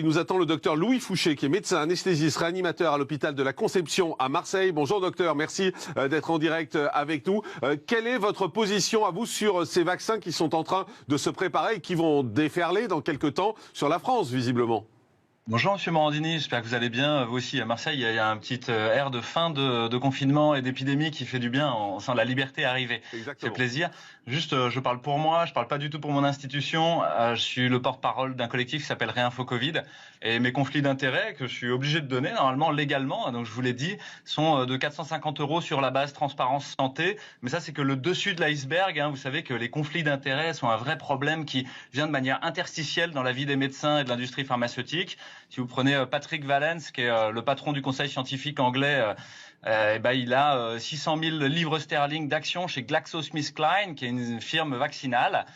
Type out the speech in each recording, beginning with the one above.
Il nous attend le docteur Louis Fouché, qui est médecin anesthésiste réanimateur à l'hôpital de la Conception à Marseille. Bonjour docteur, merci d'être en direct avec nous. Quelle est votre position à vous sur ces vaccins qui sont en train de se préparer et qui vont déferler dans quelques temps sur la France, visiblement? Bonjour Monsieur Morandini, j'espère que vous allez bien. Vous aussi, à Marseille, il y a un petit air de fin de confinement et d'épidémie qui fait du bien. On sent la liberté arriver. Exactement. Ça fait plaisir. Juste, je parle pour moi, je parle pas du tout pour mon institution. Je suis le porte-parole d'un collectif qui s'appelle Réinfo Covid. Et mes conflits d'intérêts, que je suis obligé de donner, normalement, légalement, donc je vous l'ai dit, sont de 450 € sur la base transparence santé. Mais ça, c'est que le dessus de l'iceberg. Vous savez que les conflits d'intérêts sont un vrai problème qui vient de manière interstitielle dans la vie des médecins et de l'industrie pharmaceutique. Si vous prenez Patrick Vallance, qui est le patron du conseil scientifique anglais, il a 600 000 livres sterling d'actions chez GlaxoSmithKline, qui est une firme vaccinale.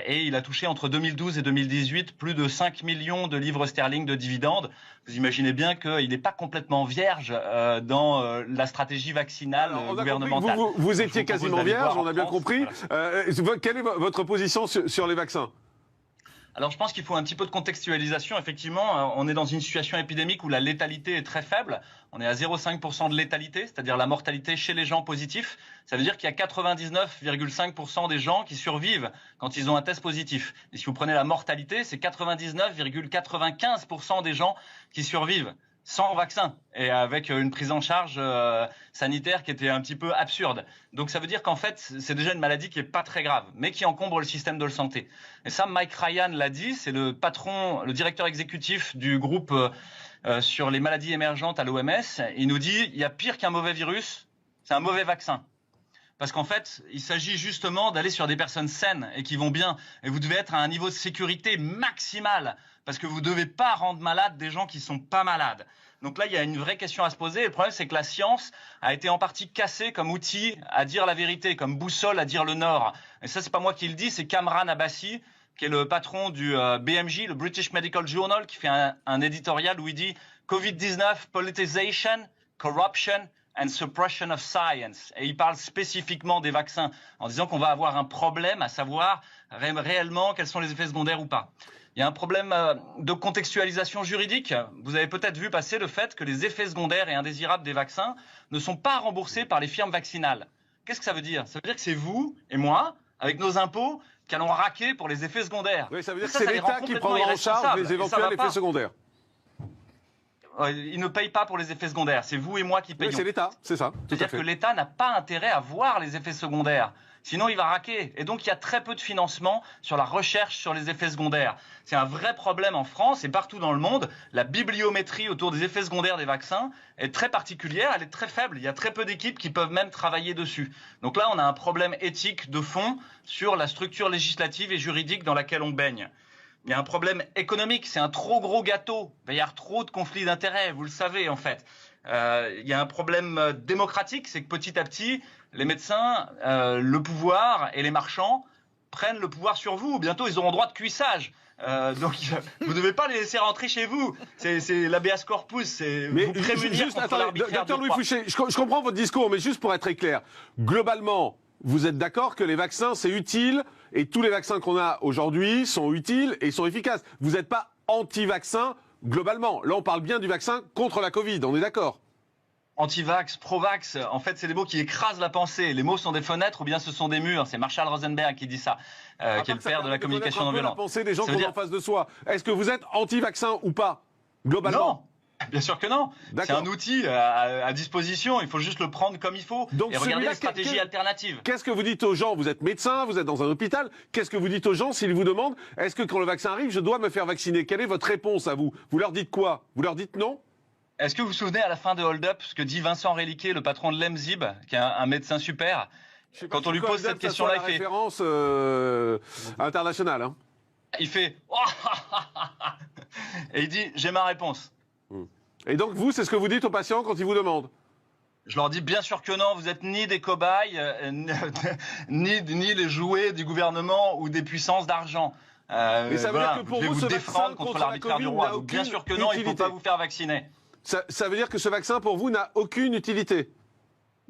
Et il a touché entre 2012 et 2018 plus de 5 millions de livres sterling de dividendes. Vous imaginez bien qu'il n'est pas complètement vierge dans la stratégie vaccinale gouvernementale. Vous étiez quasiment vierge, on a bien compris. Voilà. Quelle est votre position sur les vaccins ? Alors je pense qu'il faut un petit peu de contextualisation. Effectivement, on est dans une situation épidémique où la létalité est très faible. On est à 0,5% de létalité, c'est-à-dire la mortalité chez les gens positifs. Ça veut dire qu'il y a 99,5% des gens qui survivent quand ils ont un test positif. Et si vous prenez la mortalité, c'est 99,95% des gens qui survivent sans vaccin et avec une prise en charge sanitaire qui était un petit peu absurde. Donc ça veut dire qu'en fait, c'est déjà une maladie qui est pas très grave, mais qui encombre le système de santé. Et ça, Mike Ryan l'a dit, c'est le patron, le directeur exécutif du groupe sur les maladies émergentes à l'OMS. Il nous dit, il y a pire qu'un mauvais virus, c'est un mauvais vaccin. Parce qu'en fait, il s'agit justement d'aller sur des personnes saines et qui vont bien. Et vous devez être à un niveau de sécurité maximal parce que vous ne devez pas rendre malade des gens qui ne sont pas malades. Donc là, il y a une vraie question à se poser. Et le problème, c'est que la science a été en partie cassée comme outil à dire la vérité, comme boussole à dire le nord. Et ça, c'est pas moi qui le dis, c'est Kamran Abbasi, qui est le patron du BMJ, le British Medical Journal, qui fait un éditorial où il dit « Covid-19, politicization, corruption ». And suppression of science. Et il parle spécifiquement des vaccins en disant qu'on va avoir un problème à savoir réellement quels sont les effets secondaires ou pas. Il y a un problème de contextualisation juridique. Vous avez peut-être vu passer le fait que les effets secondaires et indésirables des vaccins ne sont pas remboursés par les firmes vaccinales. Qu'est-ce que ça veut dire? Ça veut dire que c'est vous et moi, avec nos impôts, qui allons raquer pour les effets secondaires. Oui, ça veut dire que c'est l'État qui prendra en charge les éventuels effets secondaires. Il ne paye pas pour les effets secondaires, c'est vous et moi qui payons. Oui, c'est l'État, c'est ça. C'est-à-dire que l'État n'a pas intérêt à voir les effets secondaires, sinon il va raquer. Et donc il y a très peu de financement sur la recherche sur les effets secondaires. C'est un vrai problème en France et partout dans le monde. La bibliométrie autour des effets secondaires des vaccins est très particulière, elle est très faible. Il y a très peu d'équipes qui peuvent même travailler dessus. Donc là, on a un problème éthique de fond sur la structure législative et juridique dans laquelle on baigne. Il y a un problème économique, c'est un trop gros gâteau. Il va y avoir trop de conflits d'intérêts, vous le savez en fait. Il y a un problème démocratique, c'est que petit à petit, les médecins, le pouvoir et les marchands prennent le pouvoir sur vous. Bientôt, ils auront droit de cuissage. Donc, vous ne devez pas les laisser rentrer chez vous. C'est l'habeas corpus, c'est vous prémunir contre l'arbitraire. Docteur Louis Fouché, je comprends votre discours, mais juste pour être très clair, globalement, vous êtes d'accord que les vaccins, c'est utile et tous les vaccins qu'on a aujourd'hui sont utiles et sont efficaces. Vous n'êtes pas anti-vaccin globalement. Là, on parle bien du vaccin contre la Covid, on est d'accord? Anti-vax, pro-vax, en fait, c'est des mots qui écrasent la pensée. Les mots sont des fenêtres ou bien ce sont des murs. C'est Marshall Rosenberg qui dit ça, qui est le père de la communication non violente. La pensée des gens qu'on a en face de soi. Est-ce que vous êtes anti-vaccin ou pas, globalement? Non. Bien sûr que non. C'est un outil à disposition. Il faut juste le prendre comme il faut et regarder les stratégies alternatives. Qu'est-ce que vous dites aux gens? Vous êtes médecin, vous êtes dans un hôpital. Qu'est-ce que vous dites aux gens s'ils vous demandent est-ce que quand le vaccin arrive, je dois me faire vacciner? Quelle est votre réponse à vous? Vous leur dites quoi? Vous leur dites non? Est-ce que vous vous souvenez à la fin de Hold Up ce que dit Vincent Réliquet, le patron de l'EMZIB, qui est un médecin super? Quand on lui pose cette question-là, il fait référence internationale. Hein. Il fait et il dit j'ai ma réponse. Et donc vous, c'est ce que vous dites aux patients quand ils vous demandent? Je leur dis bien sûr que non, vous êtes ni des cobayes, ni les jouets du gouvernement ou des puissances d'argent. Mais ça veut dire que pour vous, ce vaccin contre l'arbitraire du roi. Donc, bien sûr que non, il ne faut pas vous faire vacciner. Ça veut dire que ce vaccin, pour vous, n'a aucune utilité?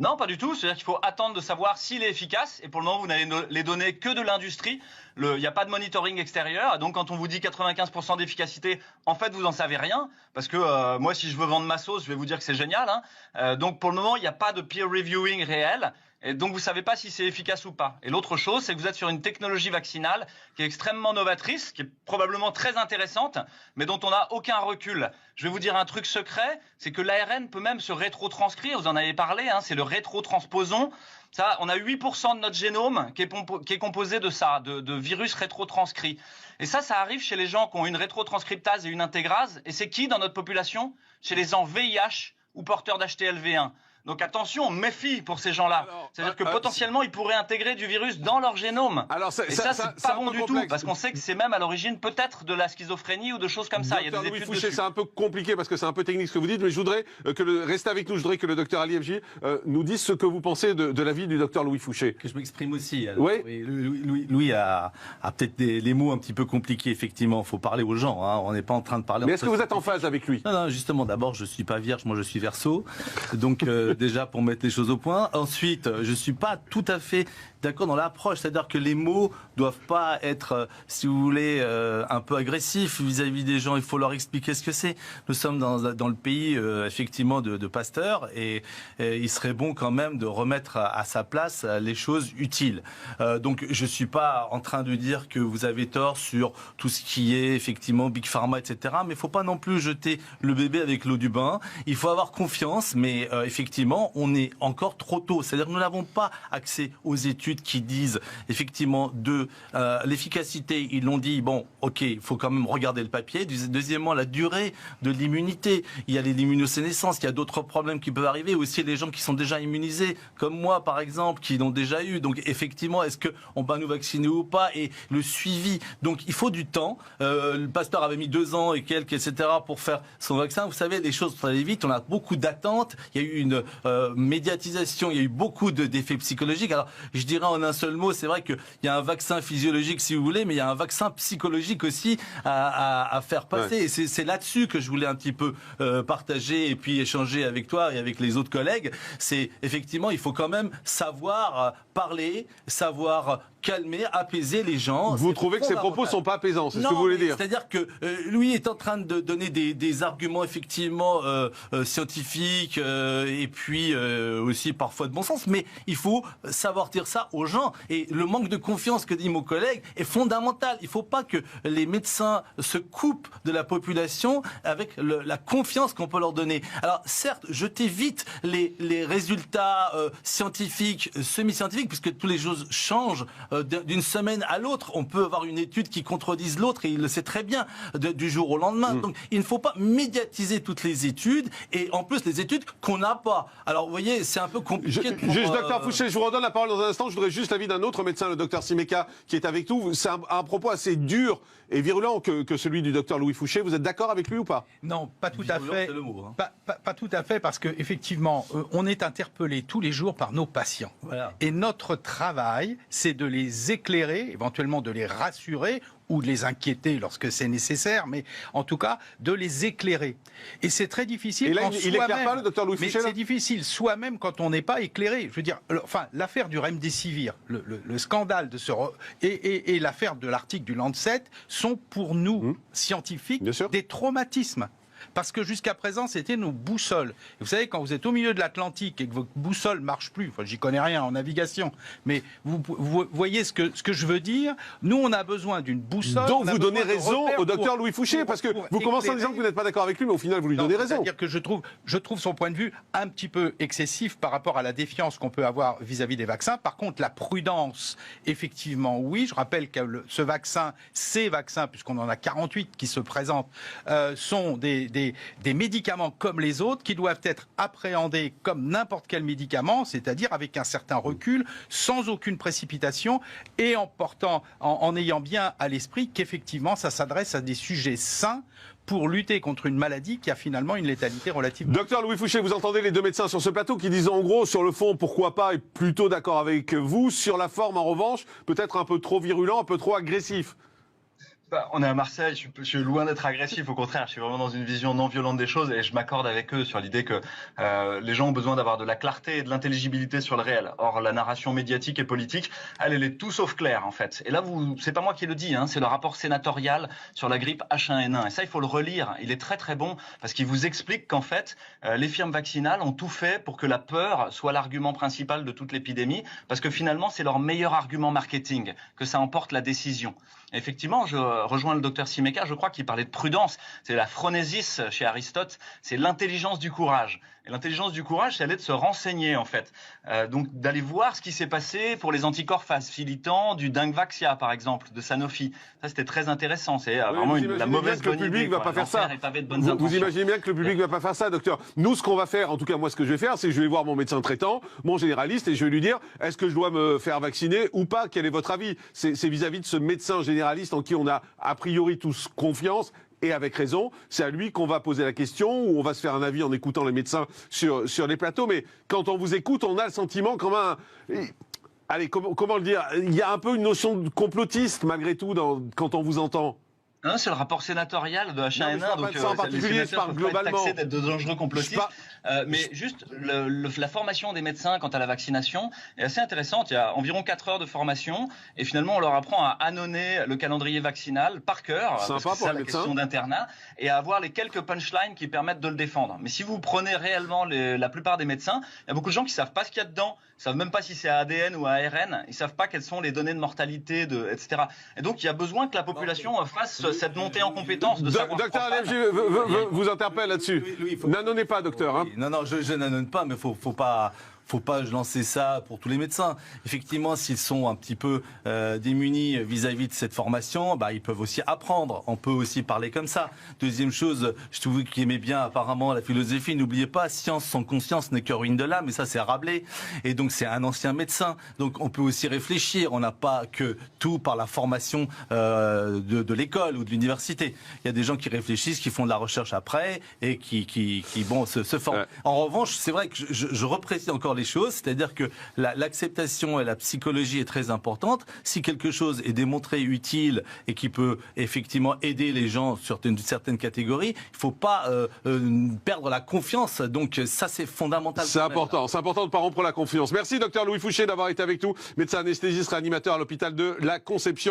Non, pas du tout. C'est-à-dire qu'il faut attendre de savoir s'il est efficace. Et pour le moment, vous n'avez les données que de l'industrie. Il n'y a pas de monitoring extérieur. Donc, quand on vous dit 95% d'efficacité, en fait, vous n'en savez rien. Parce que moi, si je veux vendre ma sauce, je vais vous dire que c'est génial. Hein. Donc, pour le moment, il n'y a pas de peer reviewing réel. Et donc, vous ne savez pas si c'est efficace ou pas. Et l'autre chose, c'est que vous êtes sur une technologie vaccinale qui est extrêmement novatrice, qui est probablement très intéressante, mais dont on n'a aucun recul. Je vais vous dire un truc secret, c'est que l'ARN peut même se rétrotranscrire. Vous en avez parlé, hein, c'est le rétrotransposon. Ça, on a 8% de notre génome qui est composé de ça, de virus rétrotranscrits. Et ça arrive chez les gens qui ont une rétrotranscriptase et une intégrase. Et c'est qui dans notre population? Chez les gens VIH ou porteurs d'HTLV1. Donc attention, méfie pour ces gens-là. C'est-à-dire que potentiellement, ils pourraient intégrer du virus dans leur génome. Alors, et ça, c'est pas bon du tout, parce qu'on sait que c'est même à l'origine peut-être de la schizophrénie ou de choses comme ça. Il y a des études dessus. C'est un peu compliqué parce que c'est un peu technique ce que vous dites, mais je voudrais restez avec nous. Je voudrais que le docteur Ali Efji nous dise ce que vous pensez de l'avis du docteur Louis Fouché. Que je m'exprime aussi. Oui. Louis a peut-être les mots un petit peu compliqués, effectivement. Il faut parler aux gens. Hein. On n'est pas en train de parler. Mais est-ce que vous êtes en phase avec lui? Non, justement. D'abord, je suis pas vierge, moi je suis Verseau. Donc déjà pour mettre les choses au point. Ensuite, je suis pas tout à fait d'accord dans l'approche, c'est-à-dire que les mots doivent pas être, si vous voulez, un peu agressifs vis-à-vis des gens. Il faut leur expliquer ce que c'est. Nous sommes dans le pays effectivement de Pasteur et il serait bon quand même de remettre à sa place les choses utiles. Donc je suis pas en train de dire que vous avez tort sur tout ce qui est effectivement Big Pharma, etc. Mais il faut pas non plus jeter le bébé avec l'eau du bain. Il faut avoir confiance, mais effectivement, on est encore trop tôt. C'est-à-dire que nous n'avons pas accès aux études qui disent effectivement de l'efficacité. Ils l'ont dit, bon, ok, il faut quand même regarder le papier. Deuxièmement, la durée de l'immunité. Il y a l'immunosénescence, il y a d'autres problèmes qui peuvent arriver. Aussi les gens qui sont déjà immunisés, comme moi par exemple, qui l'ont déjà eu. Donc effectivement, est-ce qu'on va nous vacciner ou pas? Et le suivi. Donc il faut du temps. Le Pasteur avait mis 2 ans et quelques, etc. pour faire son vaccin. Vous savez, les choses sont allées vite. On a beaucoup d'attentes. Il y a eu une médiatisation. Il y a eu beaucoup d'effets psychologiques. Alors je dirais en un seul mot, c'est vrai qu'il y a un vaccin physiologique si vous voulez, mais il y a un vaccin psychologique aussi à faire passer. Ouais. Et c'est là-dessus que je voulais un petit peu partager et puis échanger avec toi et avec les autres collègues. C'est effectivement, il faut quand même savoir parler, savoir calmer, apaiser les gens. Vous trouvez que ces propos ne sont pas apaisants, c'est ce que vous voulez dire? C'est-à-dire que lui est en train de donner des arguments effectivement scientifiques et puis aussi parfois de bon sens, mais il faut savoir dire ça aux gens. Et le manque de confiance que dit mon collègue est fondamental. Il ne faut pas que les médecins se coupent de la population avec la confiance qu'on peut leur donner. Alors certes, jetez vite les résultats scientifiques, semi-scientifiques, puisque toutes les choses changent d'une semaine à l'autre. On peut avoir une étude qui contredise l'autre et il le sait très bien du jour au lendemain. Donc il ne faut pas médiatiser toutes les études et en plus les études qu'on n'a pas. Alors vous voyez, c'est un peu compliqué. Juste docteur Fouché, je vous redonne la parole dans un instant. Je voudrais juste l'avis d'un autre médecin, le docteur Simeka, qui est avec nous. C'est un propos assez dur et virulent que celui du docteur Louis Fouché. Vous êtes d'accord avec lui ou pas? Non, pas tout à fait. C'est le mot, hein. Pas tout à fait, parce que effectivement, on est interpellé tous les jours par nos patients. Voilà. Et notre travail, c'est de les éclairer, éventuellement de les rassurer ou de les inquiéter lorsque c'est nécessaire, mais en tout cas de les éclairer. Et c'est très difficile. Et là, il n'éclaire pas le docteur Louis Fouché? Mais c'est difficile soi-même quand on n'est pas éclairé. Je veux dire, enfin, l'affaire du Remdesivir, le scandale de ce et l'affaire de l'article du Lancet sont pour nous scientifiques des traumatismes. Parce que jusqu'à présent, c'était nos boussoles. Et vous savez, quand vous êtes au milieu de l'Atlantique et que votre boussole ne marche plus, enfin, j'y connais rien en navigation, mais vous voyez ce que je veux dire. Nous, on a besoin d'une boussole. Donc vous donnez raison au docteur Louis Fouché, parce que vous commencez en disant que vous n'êtes pas d'accord avec lui, mais au final, vous lui donnez raison. C'est-à-dire que je trouve son point de vue un petit peu excessif par rapport à la défiance qu'on peut avoir vis-à-vis des vaccins. Par contre, la prudence, effectivement, oui. Je rappelle que ces vaccins, puisqu'on en a 48 qui se présentent, sont des médicaments comme les autres qui doivent être appréhendés comme n'importe quel médicament, c'est-à-dire avec un certain recul, sans aucune précipitation et en ayant bien à l'esprit qu'effectivement ça s'adresse à des sujets sains pour lutter contre une maladie qui a finalement une létalité relative. Docteur Louis Fouché, vous entendez les deux médecins sur ce plateau qui disent en gros, sur le fond, pourquoi pas, et plutôt d'accord avec vous. Sur la forme, en revanche, peut-être un peu trop virulent, un peu trop agressif. On est à Marseille, je suis loin d'être agressif, au contraire, je suis vraiment dans une vision non violente des choses et je m'accorde avec eux sur l'idée que les gens ont besoin d'avoir de la clarté et de l'intelligibilité sur le réel. Or, la narration médiatique et politique, elle est tout sauf claire en fait. Et là, c'est pas moi qui le dis, hein, c'est le rapport sénatorial sur la grippe H1N1. Et ça, il faut le relire, il est très très bon parce qu'il vous explique qu'en fait, les firmes vaccinales ont tout fait pour que la peur soit l'argument principal de toute l'épidémie parce que finalement, c'est leur meilleur argument marketing, que ça emporte la décision. Effectivement, je rejoins le docteur Simeka, je crois qu'il parlait de prudence. C'est la phronésis chez Aristote, c'est l'intelligence du courage. Et l'intelligence du courage, c'est aller de se renseigner en fait. Donc d'aller voir ce qui s'est passé pour les anticorps facilitants du Dengvaxia par exemple, de Sanofi. Ça c'était très intéressant, c'est vraiment la mauvaise bonne idée. Le public va pas faire ça. Vous imaginez bien que le public va pas faire ça, docteur. Nous, ce qu'on va faire, en tout cas moi ce que je vais faire, c'est que je vais voir mon médecin traitant, mon généraliste, et je vais lui dire, est-ce que je dois me faire vacciner ou pas? Quel est votre avis? C'est vis-à-vis de ce médecin généraliste en qui on a a priori tous confiance. Et avec raison, c'est à lui qu'on va poser la question, ou on va se faire un avis en écoutant les médecins sur les plateaux. Mais quand on vous écoute, on a le sentiment quand même... Allez, comment le dire? Il y a un peu une notion de complotiste, malgré tout, quand on vous entend. Non, c'est le rapport sénatorial de H1N1, donc en particulier, je parle globalement. D'être de dangereux complotistes. Mais juste, la formation des médecins quant à la vaccination est assez intéressante. Il y a environ 4 heures de formation et finalement, on leur apprend à annoncer le calendrier vaccinal par cœur, parce que c'est ça la question d'internat, et à avoir les quelques punchlines qui permettent de le défendre. Mais si vous prenez réellement la plupart des médecins, il y a beaucoup de gens qui savent pas ce qu'il y a dedans. Ils savent même pas si c'est ADN ou ARN. Ils savent pas quelles sont les données de mortalité, etc. Et donc, il y a besoin que la population fasse cette montée en compétence de savoir. Docteur Alem, vous interpelle là-dessus. N'annonnez pas, docteur. Hein. Non, je n'annonce pas, mais faut pas lancer ça pour tous les médecins. Effectivement, s'ils sont un petit peu démunis vis-à-vis de cette formation, ils peuvent aussi apprendre. On peut aussi parler comme ça. Deuxième chose, je trouve qu'il aimait bien apparemment la philosophie. N'oubliez pas, science sans conscience n'est que ruine de l'âme. Et ça, c'est Rabelais. Et donc, c'est un ancien médecin. Donc, on peut aussi réfléchir. On n'a pas que tout par la formation de l'école ou de l'université. Il y a des gens qui réfléchissent, qui font de la recherche après et qui se forment. En revanche, c'est vrai que je reprécise encore les choses, c'est-à-dire que l'acceptation et la psychologie est très importante. Si quelque chose est démontré utile et qui peut effectivement aider les gens sur une certaine catégorie, il ne faut pas perdre la confiance. Donc ça, c'est fondamental. C'est important de ne pas rompre la confiance. Merci, docteur Louis Fouché, d'avoir été avec nous, médecin anesthésiste réanimateur à l'hôpital de la Conception.